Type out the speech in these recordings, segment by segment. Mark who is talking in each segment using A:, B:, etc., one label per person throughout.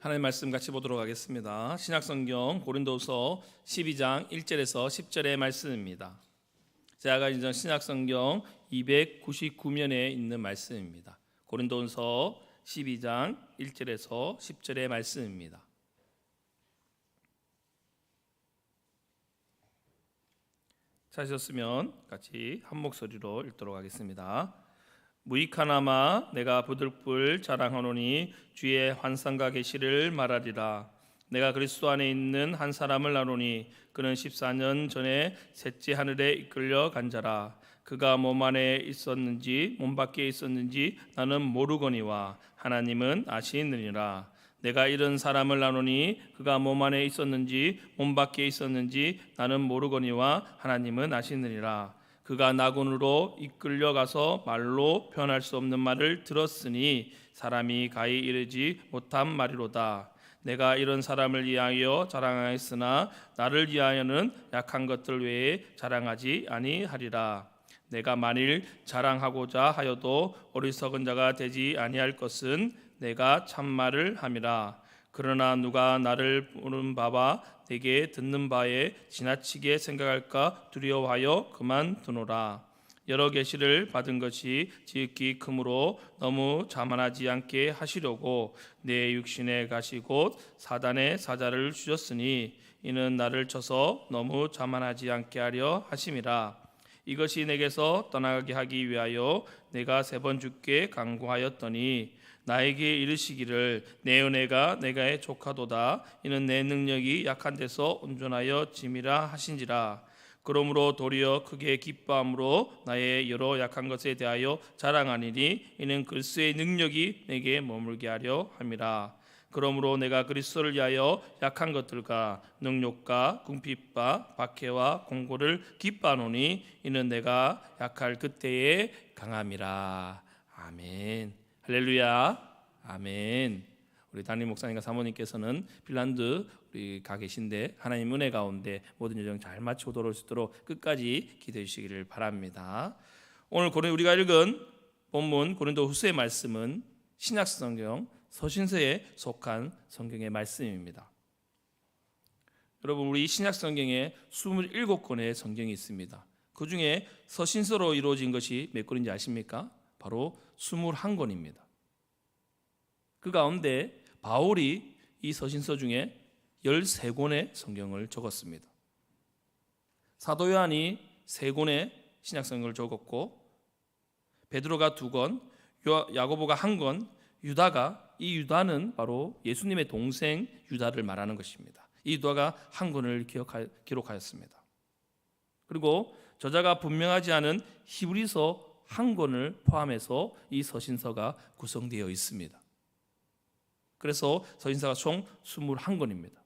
A: 하나님의 말씀 같이 보도록 하겠습니다. 신약성경 고린도후서 12장 1절에서 10절의 말씀입니다. 제가 인전 신약성경 299면에 있는 말씀입니다. 고린도후서 12장 1절에서 10절의 말씀입니다. 찾으셨으면 같이 한 목소리로 읽도록 하겠습니다. 무익하나마 내가 부들불 자랑하노니 주의 환상과 계시를 말하리라. 내가 그리스도 안에 있는 한 사람을 아노니 그는 14년 전에 셋째 하늘에 이끌려 간 자라. 그가 몸 안에 있었는지 몸 밖에 있었는지 나는 모르거니와 하나님은 아시느니라. 내가 이런 사람을 아노니 그가 몸 안에 있었는지 몸 밖에 있었는지 나는 모르거니와 하나님은 아시느니라. 그가 나군으로 이끌려가서 말로 표현할 수 없는 말을 들었으니 사람이 가히 이르지 못한 말이로다. 내가 이런 사람을 위하여 자랑하였으나 나를 위하여는 약한 것들 외에 자랑하지 아니하리라. 내가 만일 자랑하고자 하여도 어리석은 자가 되지 아니할 것은 내가 참말을 함이라. 그러나 누가 나를 보는 바와 내게 듣는 바에 지나치게 생각할까 두려워하여 그만두노라. 여러 계시를 받은 것이 지극히 크므로 너무 자만하지 않게 하시려고 내 육신에 가시 곧 사단의 사자를 주셨으니 이는 나를 쳐서 너무 자만하지 않게 하려 하심이라. 이것이 내게서 떠나가게 하기 위하여 내가 3번 주께 간구하였더니 나에게 이르시기를 내 은혜가 내가에 족하도다. 이는 내 능력이 약한 데서 온전하여 짐이라 하신지라. 그러므로 도리어 크게 기뻐함으로 나의 여러 약한 것에 대하여 자랑하니니 이는 그리스도의 능력이 내게 머물게 하려 함이라. 그러므로 내가 그리스도를 위하여 약한 것들과 능욕과 궁핍과 박해와 공고를 기뻐하노니 이는 내가 약할 그때에 강함이라. 아멘. 할렐루야. 아멘. 우리 담임 목사님과 사모님께서는 핀란드 우리 가 계신데 하나님 은혜 가운데 모든 여정 잘 마치고 돌아올 수 있도록 끝까지 기도해 주시기를 바랍니다. 오늘 우리가 읽은 본문 고린도후서의 말씀은 신약성경 서신서에 속한 성경의 말씀입니다. 여러분, 우리 신약성경에 27권의 성경이 있습니다. 그 중에 서신서로 이루어진 것이 몇 권인지 아십니까? 바로 21권입니다. 그 가운데 바울이 이 서신서 중에 13권의 성경을 적었습니다. 사도 요한이 3권의 신약성경을 적었고 베드로가 2권, 야고보가 1권, 이 유다는 바로 예수님의 동생 유다를 말하는 것입니다. 이 유다가 1권을 기록하였습니다. 그리고 저자가 분명하지 않은 히브리서 1권을 포함해서 이 서신서가 구성되어 있습니다. 그래서 서신서가 총 21권입니다.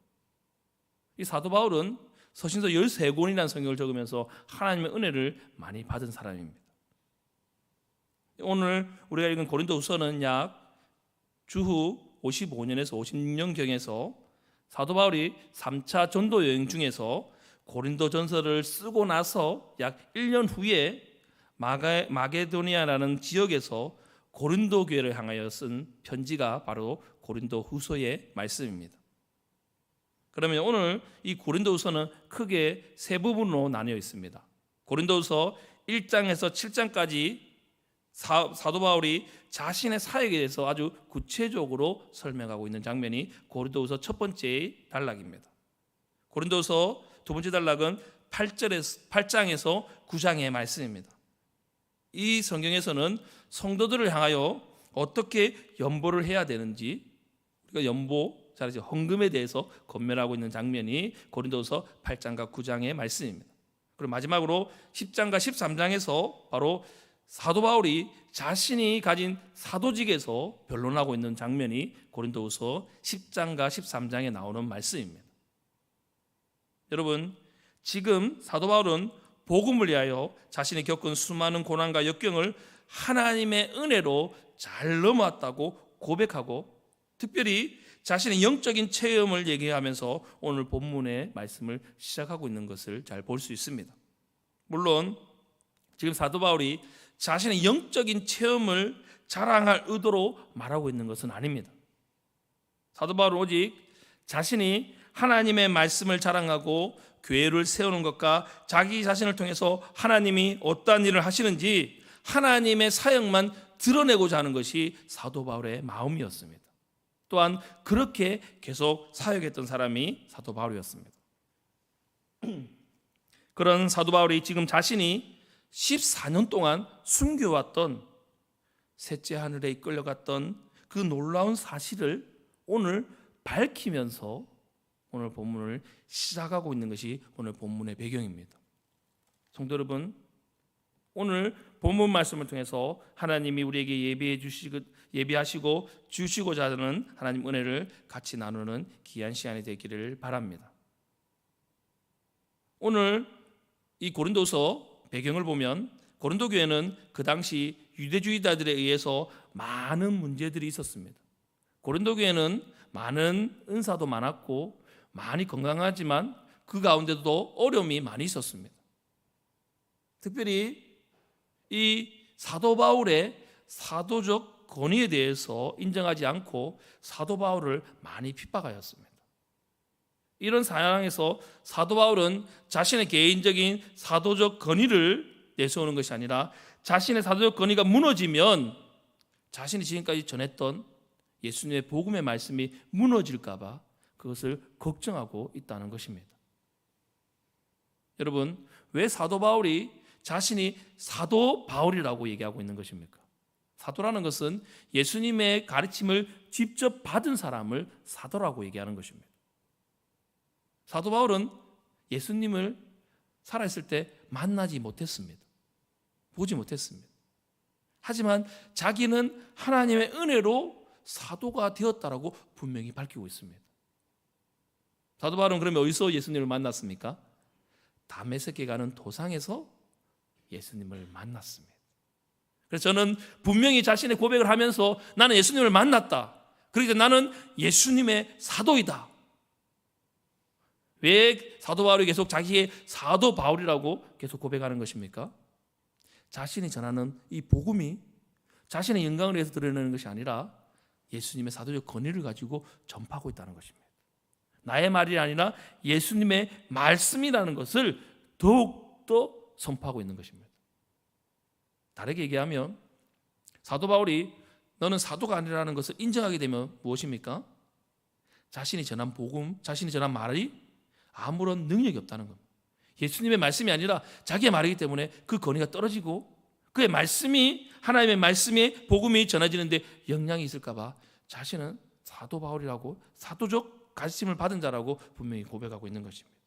A: 이 사도 바울은 서신서 13권이라는 성경을 적으면서 하나님의 은혜를 많이 받은 사람입니다. 오늘 우리가 읽은 고린도후서는 약 주후 55년에서 56년경에서 사도 바울이 3차 전도 여행 중에서 고린도전서를 쓰고 나서 약 1년 후에 마게도니아라는 지역에서 고린도 교회를 향하여 쓴 편지가 바로 고린도후서의 말씀입니다. 그러면 오늘 이 고린도후서는 크게 3부분으로 나뉘어 있습니다. 고린도후서 1장에서 7장까지 사도 바울이 자신의 사역에 대해서 아주 구체적으로 설명하고 있는 장면이 고린도후서 첫 번째 단락입니다. 고린도후서 두 번째 단락은 8장에서 9장의 말씀입니다. 이 성경에서는 성도들을 향하여 어떻게 연보를 해야 되는지, 우리가 연보, 잘 아시죠? 헌금에 대해서 권면하고 있는 장면이 고린도후서 8장과 9장의 말씀입니다. 그리고 마지막으로 10장과 13장에서 바로 사도 바울이 자신이 가진 사도직에서 변론하고 있는 장면이 고린도후서 10장과 13장에 나오는 말씀입니다. 여러분, 지금 사도 바울은 복음을 위하여 자신이 겪은 수많은 고난과 역경을 하나님의 은혜로 잘 넘어왔다고 고백하고 특별히 자신의 영적인 체험을 얘기하면서 오늘 본문의 말씀을 시작하고 있는 것을 잘 볼 수 있습니다. 물론 지금 사도 바울이 자신의 영적인 체험을 자랑할 의도로 말하고 있는 것은 아닙니다. 사도 바울은 오직 자신이 하나님의 말씀을 자랑하고 교회를 세우는 것과 자기 자신을 통해서 하나님이 어떠한 일을 하시는지 하나님의 사역만 드러내고자 하는 것이 사도 바울의 마음이었습니다. 또한 그렇게 계속 사역했던 사람이 사도 바울이었습니다. 그런 사도 바울이 지금 자신이 14년 동안 숨겨왔던 셋째 하늘에 이끌려갔던 그 놀라운 사실을 오늘 밝히면서 오늘 본문을 시작하고 있는 것이 오늘 본문의 배경입니다. 성도 여러분, 오늘 본문 말씀을 통해서 하나님이 우리에게 예비하시고 주시고자 하는 하나님 은혜를 같이 나누는 귀한 시간이 되기를 바랍니다. 오늘 이 고린도서 배경을 보면 고린도 교회는 그 당시 유대주의자들에 의해서 많은 문제들이 있었습니다. 고린도 교회는 많은 은사도 많았고 많이 건강하지만 그 가운데도 어려움이 많이 있었습니다. 특별히 이 사도 바울의 사도적 권위에 대해서 인정하지 않고 사도 바울을 많이 핍박하였습니다. 이런 상황에서 사도 바울은 자신의 개인적인 사도적 권위를 내세우는 것이 아니라 자신의 사도적 권위가 무너지면 자신이 지금까지 전했던 예수님의 복음의 말씀이 무너질까 봐 그것을 걱정하고 있다는 것입니다. 여러분, 왜 사도 바울이 자신이 사도 바울이라고 얘기하고 있는 것입니까? 사도라는 것은 예수님의 가르침을 직접 받은 사람을 사도라고 얘기하는 것입니다. 사도 바울은 예수님을 살아있을 때 만나지 못했습니다. 보지 못했습니다. 하지만 자기는 하나님의 은혜로 사도가 되었다라고 분명히 밝히고 있습니다. 사도 바울은 그러면 어디서 예수님을 만났습니까? 다메섹에 가는 도상에서 예수님을 만났습니다. 그래서 저는 분명히 자신의 고백을 하면서 나는 예수님을 만났다. 그러니까 나는 예수님의 사도이다. 왜 사도 바울이 계속 자기의 사도 바울이라고 계속 고백하는 것입니까? 자신이 전하는 이 복음이 자신의 영광을 위해서 드러내는 것이 아니라 예수님의 사도적 권위를 가지고 전파하고 있다는 것입니다. 나의 말이 아니라 예수님의 말씀이라는 것을 더욱더 선포하고 있는 것입니다. 다르게 얘기하면 사도 바울이 너는 사도가 아니라는 것을 인정하게 되면 무엇입니까? 자신이 전한 복음, 자신이 전한 말이 아무런 능력이 없다는 겁니다. 예수님의 말씀이 아니라 자기의 말이기 때문에 그 권위가 떨어지고 그의 말씀이 하나님의 말씀의 복음이 전해지는데 영향이 있을까 봐 자신은 사도 바울이라고 사도적 가르침을 받은 자라고 분명히 고백하고 있는 것입니다.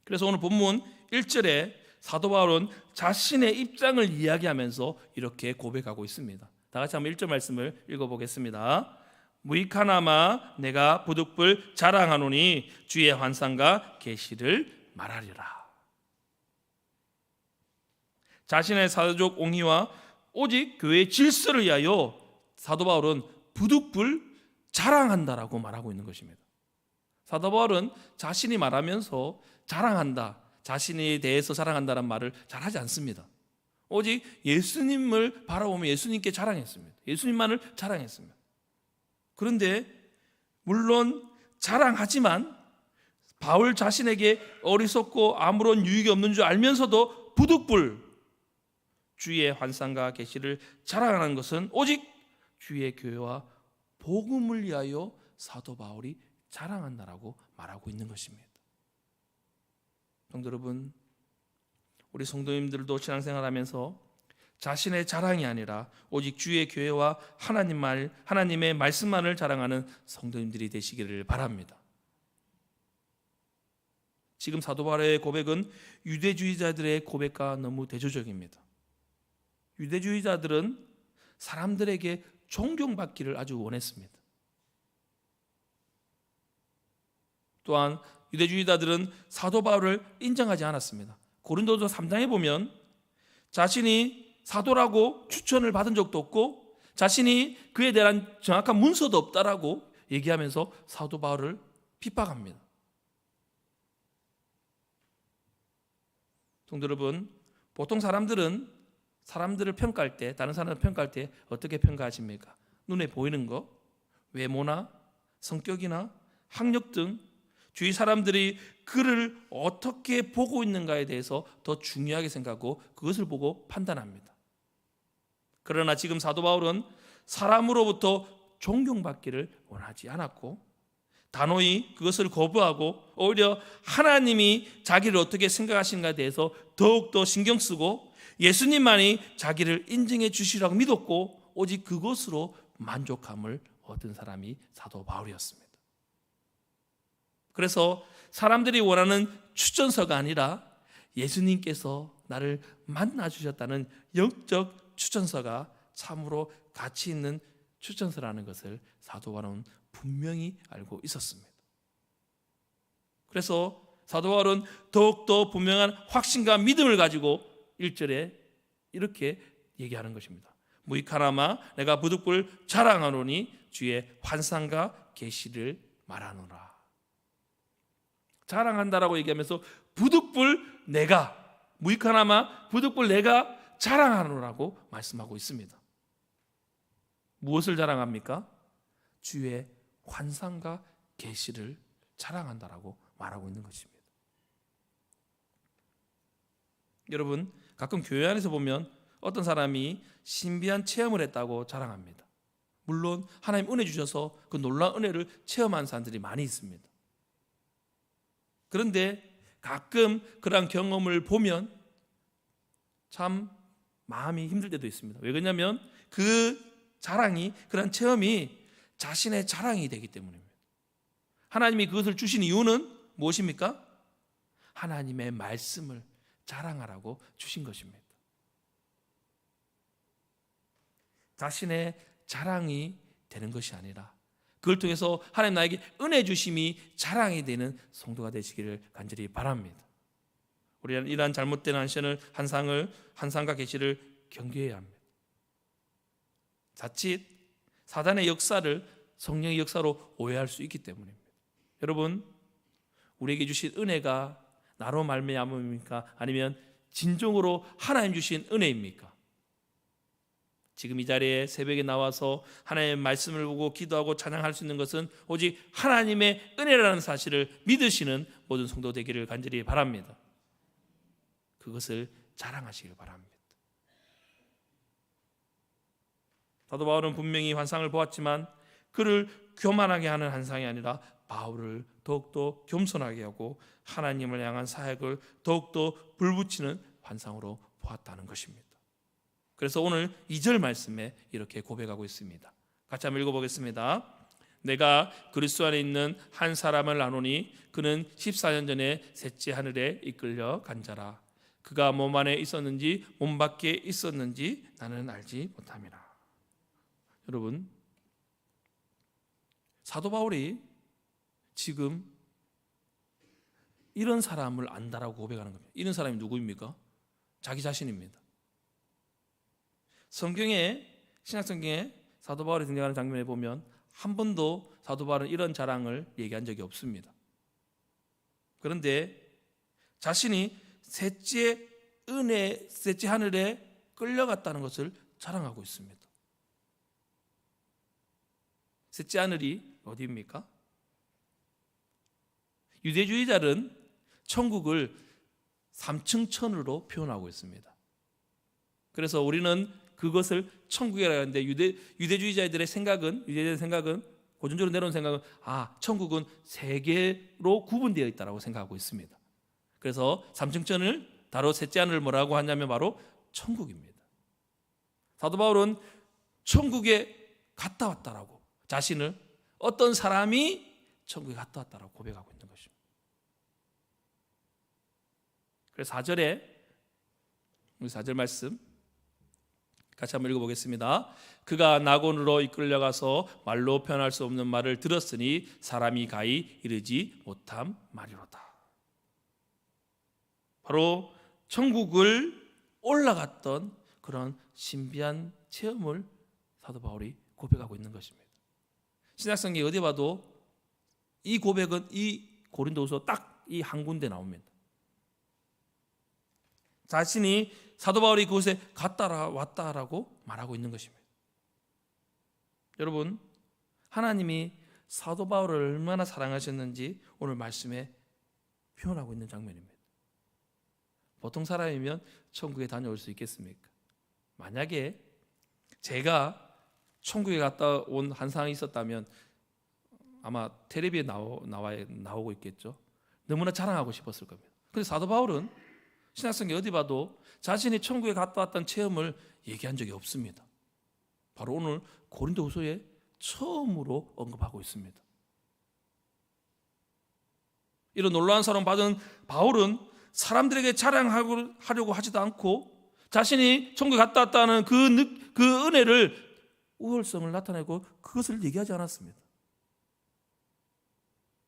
A: 그래서 오늘 본문 1절에 사도 바울은 자신의 입장을 이야기하면서 이렇게 고백하고 있습니다. 다 같이 한번 1절 말씀을 읽어보겠습니다. 무익하나마 내가 부득불 자랑하노니 주의 환상과 계시를 말하리라. 자신의 사도적 옹의와 오직 교회의 질서를 위하여 사도 바울은 부득불 자랑한다라고 말하고 있는 것입니다. 사도 바울은 자신이 말하면서 자랑한다, 자신에 대해서 자랑한다는 말을 잘 하지 않습니다. 오직 예수님을 바라보며 예수님께 자랑했습니다. 예수님만을 자랑했습니다. 그런데 물론 자랑하지만 바울 자신에게 어리석고 아무런 유익이 없는 줄 알면서도 부득불 주의 환상과 계시를 자랑하는 것은 오직 주의 교회와 복음을 위하여 사도 바울이 자랑한다라고 말하고 있는 것입니다. 성도 여러분, 우리 성도님들도 신앙생활하면서 자신의 자랑이 아니라 오직 주의 교회와 하나님의 말씀만을 자랑하는 성도님들이 되시기를 바랍니다. 지금 사도 바울의 고백은 유대주의자들의 고백과 너무 대조적입니다. 유대주의자들은 사람들에게 존경받기를 아주 원했습니다. 또한 유대주의자들은 사도 바울을 인정하지 않았습니다. 고린도서 3장에 보면 자신이 사도라고 추천을 받은 적도 없고 자신이 그에 대한 정확한 문서도 없다라고 얘기하면서 사도 바울을 핍박합니다. 성도 여러분, 보통 사람들을 평가할 때, 다른 사람을 평가할 때 어떻게 평가하십니까? 눈에 보이는 것, 외모나 성격이나 학력 등 주위 사람들이 그를 어떻게 보고 있는가에 대해서 더 중요하게 생각하고 그것을 보고 판단합니다. 그러나 지금 사도 바울은 사람으로부터 존경받기를 원하지 않았고 단호히 그것을 거부하고 오히려 하나님이 자기를 어떻게 생각하시는가에 대해서 더욱더 신경 쓰고 예수님만이 자기를 인정해 주시라고 믿었고 오직 그것으로 만족함을 얻은 사람이 사도 바울이었습니다. 그래서 사람들이 원하는 추천서가 아니라 예수님께서 나를 만나주셨다는 영적 추천서가 참으로 가치 있는 추천서라는 것을 사도 바울은 분명히 알고 있었습니다. 그래서 사도 바울은 더욱더 분명한 확신과 믿음을 가지고 1절에 이렇게 얘기하는 것입니다. 무익하나마 내가 부득불 자랑하노니 주의 환상과 계시를 말하노라. 자랑한다라고 얘기하면서 부득불 내가 무익하나마 부득불 내가 자랑하노라고 말씀하고 있습니다. 무엇을 자랑합니까? 주의 환상과 계시를 자랑한다라고 말하고 있는 것입니다. 여러분, 가끔 교회 안에서 보면 어떤 사람이 신비한 체험을 했다고 자랑합니다. 물론 하나님 은혜 주셔서 그 놀라운 은혜를 체험한 사람들이 많이 있습니다. 그런데 가끔 그러한 경험을 보면 참 마음이 힘들 때도 있습니다. 왜 그러냐면 그 자랑이, 그런 체험이 자신의 자랑이 되기 때문입니다. 하나님이 그것을 주신 이유는 무엇입니까? 하나님의 말씀을 자랑하라고 주신 것입니다. 자신의 자랑이 되는 것이 아니라 그걸 통해서 하나님 나에게 은혜 주심이 자랑이 되는 성도가 되시기를 간절히 바랍니다. 우리는 이러한 잘못된 환상과 계시를 경계해야 합니다. 자칫 사단의 역사를 성령의 역사로 오해할 수 있기 때문입니다. 여러분, 우리에게 주신 은혜가 나로 말미암음입니까? 아니면 진정으로 하나님 주신 은혜입니까? 지금 이 자리에 새벽에 나와서 하나님의 말씀을 보고 기도하고 찬양할 수 있는 것은 오직 하나님의 은혜라는 사실을 믿으시는 모든 성도 되기를 간절히 바랍니다. 그것을 자랑하시길 바랍니다. 사도 바울은 분명히 환상을 보았지만 그를 교만하게 하는 환상이 아니라 바울을 더욱더 겸손하게 하고 하나님을 향한 사역을 더욱더 불붙이는 환상으로 보았다는 것입니다. 그래서 오늘 2절 말씀에 이렇게 고백하고 있습니다. 같이 한번 읽어보겠습니다. 내가 그리스도 안에 있는 한 사람을 아노니 그는 14년 전에 셋째 하늘에 이끌려 간 자라. 그가 몸 안에 있었는지 몸 밖에 있었는지 나는 알지 못함이라. 여러분, 사도 바울이 지금 이런 사람을 안다라고 고백하는 겁니다. 이런 사람이 누구입니까? 자기 자신입니다. 신약성경에 사도 바울이 등장하는 장면에 보면 한 번도 사도 바울은 이런 자랑을 얘기한 적이 없습니다. 그런데 자신이 셋째 하늘에 끌려갔다는 것을 자랑하고 있습니다. 셋째 하늘이 어디입니까? 유대주의자는 천국을 3층 천으로 표현하고 있습니다. 그래서 우리는 그것을 천국이라고 하는데 유대주의자들의 생각은 고전적으로 내려온 생각은 천국은 세 개로 구분되어 있다고 생각하고 있습니다. 그래서 3층 천을 바로 셋째 하늘을 뭐라고 하냐면 바로 천국입니다. 사도 바울은 천국에 갔다 왔다라고 자신을 어떤 사람이 천국에 갔다 왔다라고 고백하고 있는 것입니다. 그래서 4절에 우리 4절 말씀 같이 한번 읽어보겠습니다. 그가 낙원으로 이끌려가서 말로 표현할 수 없는 말을 들었으니 사람이 가히 이르지 못한 말이로다. 바로 천국을 올라갔던 그런 신비한 체험을 사도 바울이 고백하고 있는 것입니다. 신약성경에 어디 봐도 이 고백은 이 고린도후서 딱 이 한 군데 나옵니다. 자신이 사도 바울이 그곳에 갔다 왔다라고 말하고 있는 것입니다. 여러분, 하나님이 사도 바울을 얼마나 사랑하셨는지 오늘 말씀에 표현하고 있는 장면입니다. 보통 사람이면 천국에 다녀올 수 있겠습니까? 만약에 제가 천국에 갔다 온 한 상황이 있었다면 아마 텔레비에 나오고 있겠죠. 너무나 자랑하고 싶었을 겁니다. 그런데 사도 바울은 신약성경 어디 봐도 자신이 천국에 갔다 왔던 체험을 얘기한 적이 없습니다. 바로 오늘 고린도후서에 처음으로 언급하고 있습니다. 이런 놀라운 사랑 받은 바울은 사람들에게 자랑하려고 하지도 않고 자신이 천국에 갔다 왔다는 그 은혜를 우월성을 나타내고 그것을 얘기하지 않았습니다.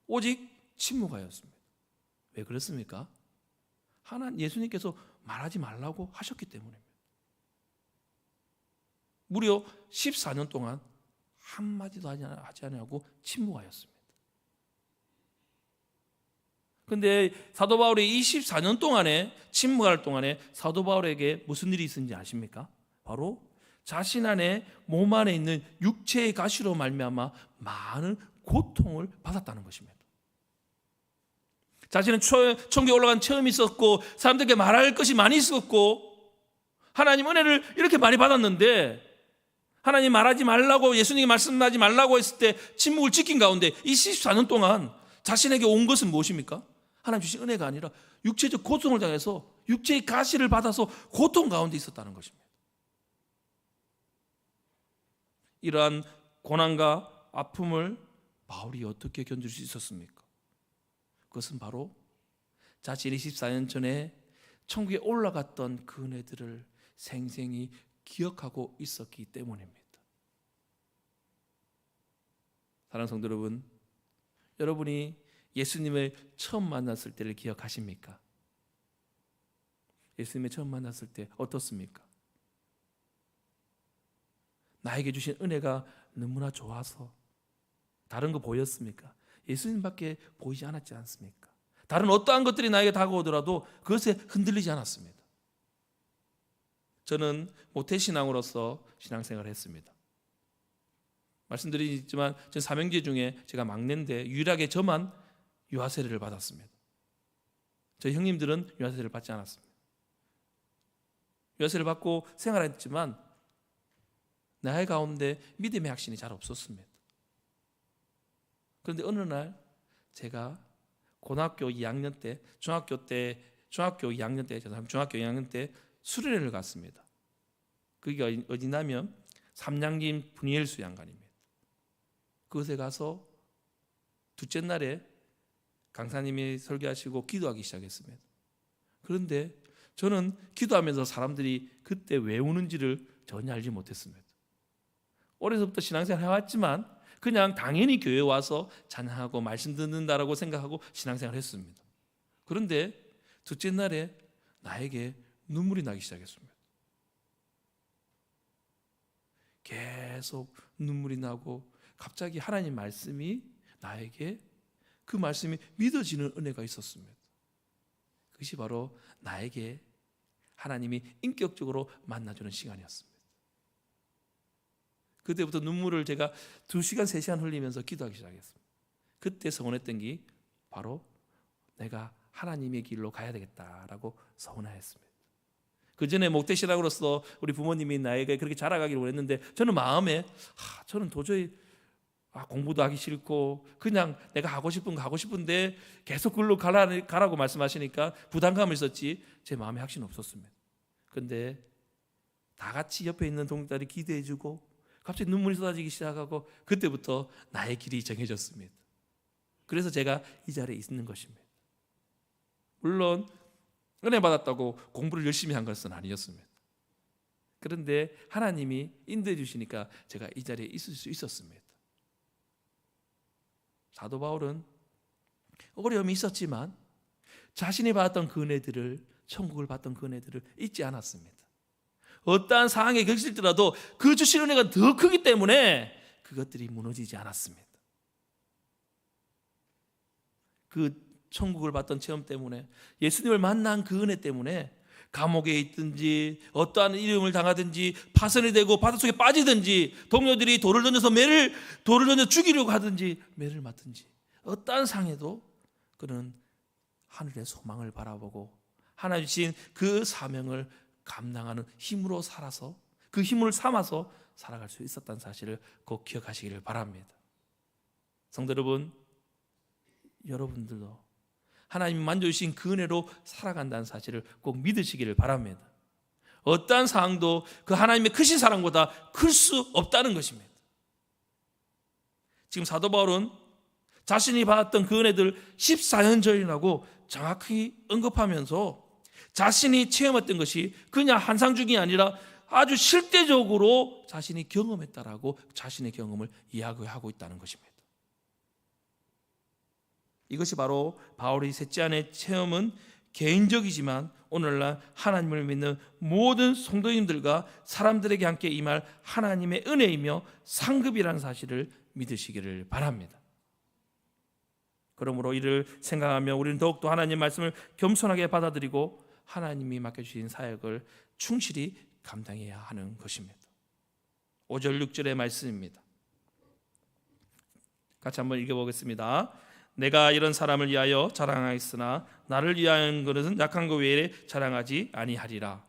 A: 오직 침묵하였습니다. 왜 그렇습니까? 예수님께서 말하지 말라고 하셨기 때문입니다. 무려 14년 동안 한마디도 하지 않고 침묵하였습니다. 그런데 사도 바울이 이 14년 동안에 침묵할 동안에 사도 바울에게 무슨 일이 있었는지 아십니까? 바로 자신 안에 몸 안에 있는 육체의 가시로 말미암아 많은 고통을 받았다는 것입니다. 자신은 천국에 올라간 체험이 있었고 사람들에게 말할 것이 많이 있었고 하나님 은혜를 이렇게 많이 받았는데 하나님 말하지 말라고 예수님이 말씀하지 말라고 했을 때 침묵을 지킨 가운데 이 14년 동안 자신에게 온 것은 무엇입니까? 하나님 주신 은혜가 아니라 육체적 고통을 당해서 육체의 가시를 받아서 고통 가운데 있었다는 것입니다. 이러한 고난과 아픔을 바울이 어떻게 견딜 수 있었습니까? 그것은 바로 자신이 14년 전에 천국에 올라갔던 그 은혜들을 생생히 기억하고 있었기 때문입니다. 사랑하는 성도 여러분, 여러분이 예수님을 처음 만났을 때를 기억하십니까? 예수님을 처음 만났을 때 어떻습니까? 나에게 주신 은혜가 너무나 좋아서 다른 거 보였습니까? 예수님밖에 보이지 않았지 않습니까? 다른 어떠한 것들이 나에게 다가오더라도 그것에 흔들리지 않았습니다. 저는 모태신앙으로서 신앙생활을 했습니다. 말씀드리지만 전 삼형제 중에 제가 막내인데 유일하게 저만 유아세례를 받았습니다. 저희 형님들은 유아세례를 받지 않았습니다. 유아세례를 받고 생활했지만 나의 가운데 믿음의 확신이 잘 없었습니다. 그런데 어느 날 제가 고등학교 2학년 때, 중학교 2학년 때 수련회를 갔습니다. 그게 어디냐면 삼양림 분이엘 수양관입니다. 그곳에 가서 둘째 날에 강사님이 설교하시고 기도하기 시작했습니다. 그런데 저는 기도하면서 사람들이 그때 왜 우는지를 전혀 알지 못했습니다. 어려서부터 신앙생활 해왔지만 그냥 당연히 교회에 와서 찬양하고 말씀 듣는다라고 생각하고 신앙생활을 했습니다. 그런데 둘째 날에 나에게 눈물이 나기 시작했습니다. 계속 눈물이 나고 갑자기 하나님 말씀이 나에게 그 말씀이 믿어지는 은혜가 있었습니다. 그것이 바로 나에게 하나님이 인격적으로 만나주는 시간이었습니다. 그때부터 눈물을 제가 2시간, 3시간 흘리면서 기도하기 시작했습니다. 그때 서원했던 게 바로 내가 하나님의 길로 가야 되겠다라고 서원하였습니다. 그 전에 목태신앙으로서 우리 부모님이 나에게 그렇게 자라가기를 원했는데 저는 마음에 저는 도저히 공부도 하기 싫고 그냥 내가 하고 싶은 거 하고 싶은데 계속 글로 가라고 말씀하시니까 부담감을 있었지 제 마음에 확신 없었습니다. 그런데 다 같이 옆에 있는 동생들이 기도해주고 갑자기 눈물이 쏟아지기 시작하고 그때부터 나의 길이 정해졌습니다. 그래서 제가 이 자리에 있는 것입니다. 물론 은혜 받았다고 공부를 열심히 한 것은 아니었습니다. 그런데 하나님이 인도해 주시니까 제가 이 자리에 있을 수 있었습니다. 사도 바울은 어려움이 있었지만 자신이 받았던 그 은혜들을, 천국을 받던 그 은혜들을 잊지 않았습니다. 어떠한 상황에 겹칠더라도 그 주신 은혜가 더 크기 때문에 그것들이 무너지지 않았습니다. 그 천국을 받던 체험 때문에 예수님을 만난 그 은혜 때문에 감옥에 있든지 어떠한 이름을 당하든지 파선이 되고 바닷속에 빠지든지 동료들이 돌을 던져 죽이려고 하든지 매를 맞든지 어떠한 상에도 그는 하늘의 소망을 바라보고 하나님 주신 그 사명을 감당하는 힘으로 살아서 그 힘을 삼아서 살아갈 수 있었다는 사실을 꼭 기억하시기를 바랍니다. 성도 여러분, 여러분들도 하나님이 만져주신 그 은혜로 살아간다는 사실을 꼭 믿으시기를 바랍니다. 어떠한 상황도 그 하나님의 크신 사랑보다 클 수 없다는 것입니다. 지금 사도 바울은 자신이 받았던 그 은혜들 14년 전이라고 정확히 언급하면서 자신이 체험했던 것이 그냥 환상중이 아니라 아주 실제적으로 자신이 경험했다라고 자신의 경험을 이야기하고 있다는 것입니다. 이것이 바로 바울의 셋째 안의 체험은 개인적이지만 오늘날 하나님을 믿는 모든 성도님들과 사람들에게 함께 임할 하나님의 은혜이며 상급이라는 사실을 믿으시기를 바랍니다. 그러므로 이를 생각하며 우리는 더욱더 하나님의 말씀을 겸손하게 받아들이고 하나님이 맡겨주신 사역을 충실히 감당해야 하는 것입니다. 5절 6절의 말씀입니다. 같이 한번 읽어보겠습니다. 내가 이런 사람을 위하여 자랑하였으나 나를 위하여 것은 약한 것 외에 자랑하지 아니하리라.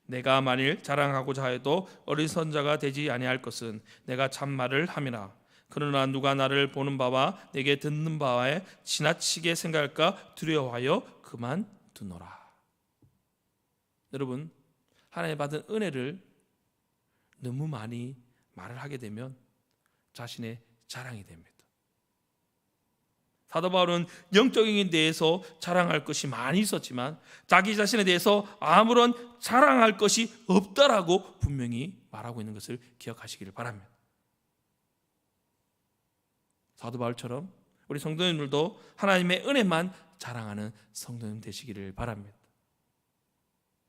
A: 내가 만일 자랑하고자 하여도 어리석은 되지 아니할 것은 내가 참말을 함이라. 그러나 누가 나를 보는 바와 내게 듣는 바에 지나치게 생각할까 두려워하여 그만두노라. 여러분, 하나님 받은 은혜를 너무 많이 말을 하게 되면 자신의 자랑이 됩니다. 사도 바울은 영적인 데에서 자랑할 것이 많이 있었지만 자기 자신에 대해서 아무런 자랑할 것이 없다라고 분명히 말하고 있는 것을 기억하시기를 바랍니다. 사도 바울처럼 우리 성도님들도 하나님의 은혜만 자랑하는 성도님 되시기를 바랍니다.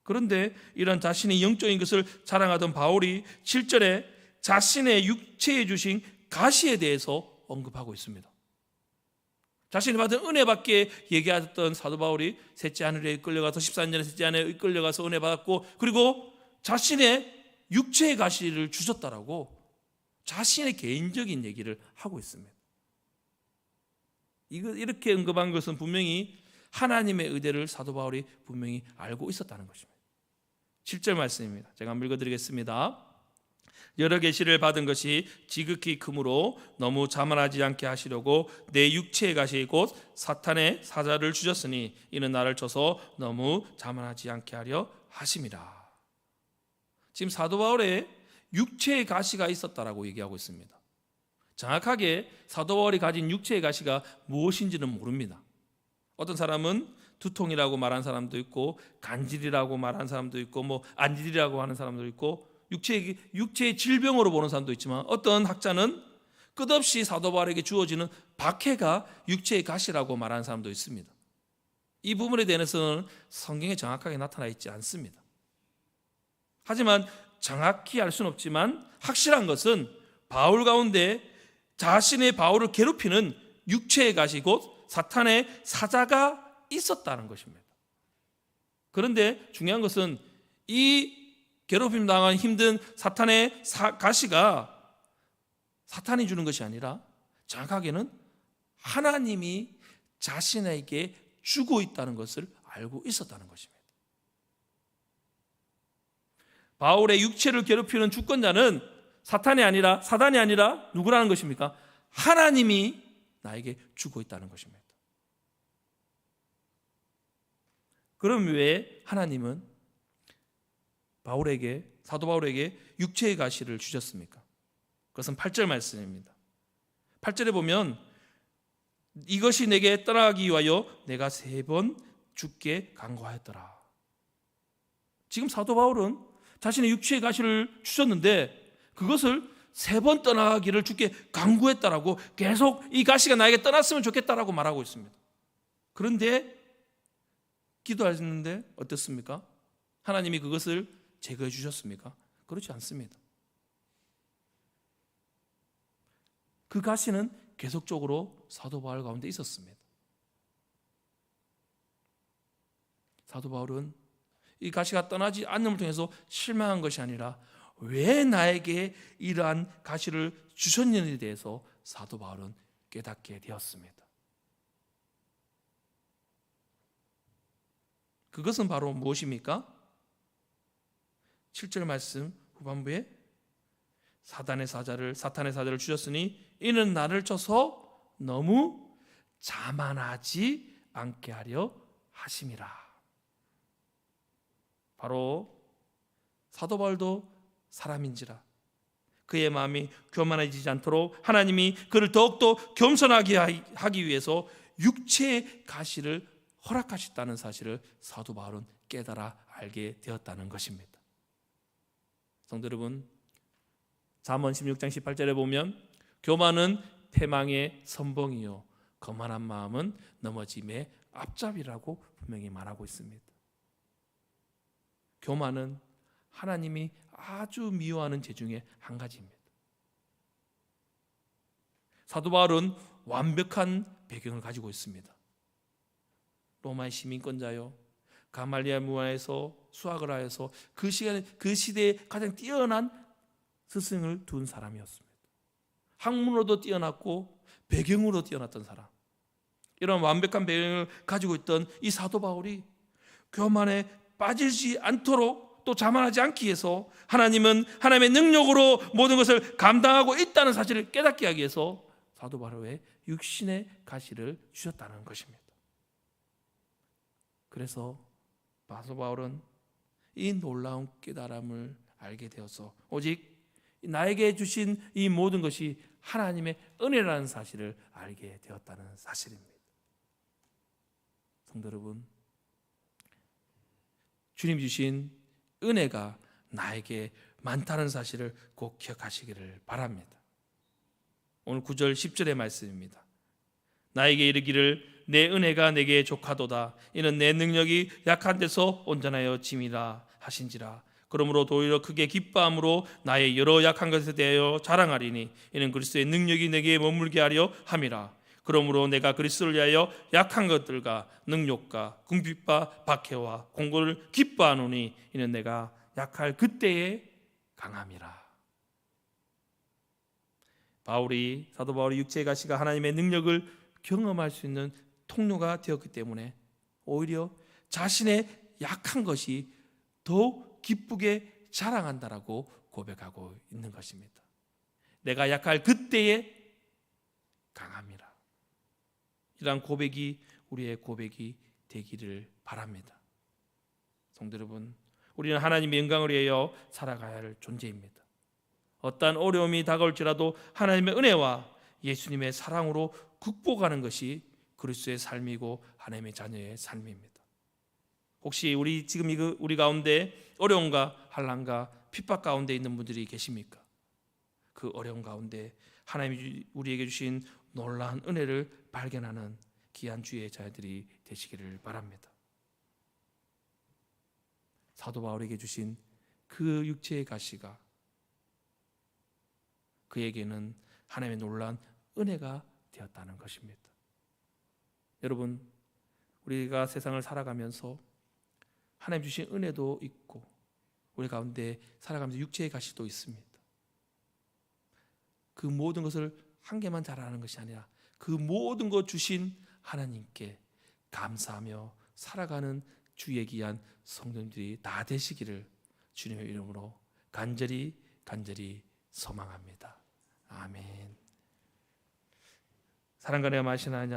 A: 그런데 이런 자신의 영적인 것을 자랑하던 바울이 7절에 자신의 육체에 주신 가시에 대해서 언급하고 있습니다. 자신이 받은 은혜밖에 얘기하던 사도 바울이 셋째 하늘에 이끌려가서 14년에 셋째 하늘에 이끌려가서 은혜 받았고 그리고 자신의 육체의 가시를 주셨다라고 자신의 개인적인 얘기를 하고 있습니다. 이렇게 언급한 것은 분명히 하나님의 의대를 사도 바울이 분명히 알고 있었다는 것입니다. 7절 말씀입니다. 제가 한번 읽어드리겠습니다. 여러 계시를 받은 것이 지극히 크므로 너무 자만하지 않게 하시려고 내 육체의 가시 곧 사탄의 사자를 주셨으니 이는 나를 쳐서 너무 자만하지 않게 하려 하심이라. 지금 사도 바울의 육체의 가시가 있었다라고 얘기하고 있습니다. 정확하게 사도 바울이 가진 육체의 가시가 무엇인지는 모릅니다. 어떤 사람은 두통이라고 말하는 사람도 있고 간질이라고 말하는 사람도 있고 안질이라고 하는 사람도 있고 육체의 질병으로 보는 사람도 있지만 어떤 학자는 끝없이 사도 바울에게 주어지는 박해가 육체의 가시라고 말하는 사람도 있습니다. 이 부분에 대해서는 성경에 정확하게 나타나 있지 않습니다. 하지만 정확히 알 수는 없지만 확실한 것은 바울 가운데 자신의 바울을 괴롭히는 육체의 가시 곧 사탄의 사자가 있었다는 것입니다. 그런데 중요한 것은 이 괴롭힘 당한 힘든 사탄의 가시가 사탄이 주는 것이 아니라 정확하게는 하나님이 자신에게 주고 있다는 것을 알고 있었다는 것입니다. 바울의 육체를 괴롭히는 주권자는 사탄이 아니라 사단이 아니라 누구라는 것입니까? 하나님이 나에게 주고 있다는 것입니다. 그럼 왜 하나님은 사도 바울에게 육체의 가시를 주셨습니까? 그것은 8절 말씀입니다. 8절에 보면 이것이 내게 떠나가기 위하여 내가 3번 죽게 간구하였더라. 지금 사도 바울은 자신의 육체의 가시를 주셨는데 그것을 3번 떠나가기를 주께 간구했다라고 계속 이 가시가 나에게 떠났으면 좋겠다라고 말하고 있습니다. 그런데 기도하셨는데 어떻습니까? 하나님이 그것을 제거해 주셨습니까? 그렇지 않습니다. 그 가시는 계속적으로 사도 바울 가운데 있었습니다. 사도 바울은 이 가시가 떠나지 않음을 통해서 실망한 것이 아니라 왜 나에게 이러한 가시를 주셨느냐에 대해서 사도 바울은 깨닫게 되었습니다. 그것은 바로 무엇입니까? 7절 말씀 후반부에 사탄의 사자를 주셨으니 이는 나를 쳐서 너무 자만하지 않게 하려 하심이라. 바로 사도 바울도 사람인지라 그의 마음이 교만해지지 않도록 하나님이 그를 더욱더 겸손하게 하기 위해서 육체의 가시를 허락하셨다는 사실을 사도 바울은 깨달아 알게 되었다는 것입니다. 성도 여러분, 잠언 16장 18절에 보면 교만은 패망의 선봉이요 거만한 마음은 넘어짐의 앞잡이라고 분명히 말하고 있습니다. 교만은 하나님이 아주 미워하는 죄 중에 한 가지입니다. 사도 바울은 완벽한 배경을 가지고 있습니다. 로마의 시민권자요, 가말리엘 문화에서 수학을 하여서 그 시대에 가장 뛰어난 스승을 둔 사람이었습니다. 학문으로도 뛰어났고 배경으로 뛰어났던 사람. 이런 완벽한 배경을 가지고 있던 이 사도 바울이 교만에 빠지지 않도록 또 자만하지 않기 위해서 하나님은 하나님의 능력으로 모든 것을 감당하고 있다는 사실을 깨닫게 하기 위해서 사도 바울의 육신의 가시를 주셨다는 것입니다. 그래서 사도 바울은 이 놀라운 깨달음을 알게 되어서 오직 나에게 주신 이 모든 것이 하나님의 은혜라는 사실을 알게 되었다는 사실입니다. 성도 여러분, 주님 주신 은혜가 나에게 많다는 사실을 꼭 기억하시기를 바랍니다. 오늘 9절 10절의 말씀입니다. 나에게 이르기를 내 은혜가 내게 족하도다. 이는 내 능력이 약한 데서 온전하여 짐이라 하신지라. 그러므로 도리어 크게 기뻐함으로 나의 여러 약한 것에 대하여 자랑하리니 이는 그리스도의 능력이 내게 머물게 하려 함이라. 그러므로 내가 그리스도를 위하여 약한 것들과 능욕과 궁핍과 박해와 공고를 기뻐하노니 이는 내가 약할 그때에 강함이라. 사도 바울이 육체의 가시가 하나님의 능력을 경험할 수 있는 통로가 되었기 때문에 오히려 자신의 약한 것이 더욱 기쁘게 자랑한다라고 고백하고 있는 것입니다. 내가 약할 그때에 강함이라. 이러한 고백이 우리의 고백이 되기를 바랍니다. 성도 여러분, 우리는 하나님의 영광을 위하여 살아가야 할 존재입니다. 어떠한 어려움이 다가올지라도 하나님의 은혜와 예수님의 사랑으로 극복하는 것이 그리스도의 삶이고 하나님의 자녀의 삶입니다. 혹시 우리 가운데 어려움과 환난과 핍박 가운데 있는 분들이 계십니까? 그 어려움 가운데 하나님이 우리에게 주신 놀라운 은혜를 발견하는 귀한 주의 자녀들이 되시기를 바랍니다. 사도 바울에게 주신 그 육체의 가시가 그에게는 하나님의 놀라운 은혜가 되었다는 것입니다. 여러분, 우리가 세상을 살아가면서 하나님 주신 은혜도 있고 우리 가운데 살아가면서 육체의 가시도 있습니다. 그 모든 것을 한 개만 잘하는 것이 아니라 그 모든 것 주신 하나님께 감사하며 살아가는 주의 귀한 성도님들이 다 되시기를 주님의 이름으로 간절히 소망합니다. 아멘. 사랑과 내가 마신 하나님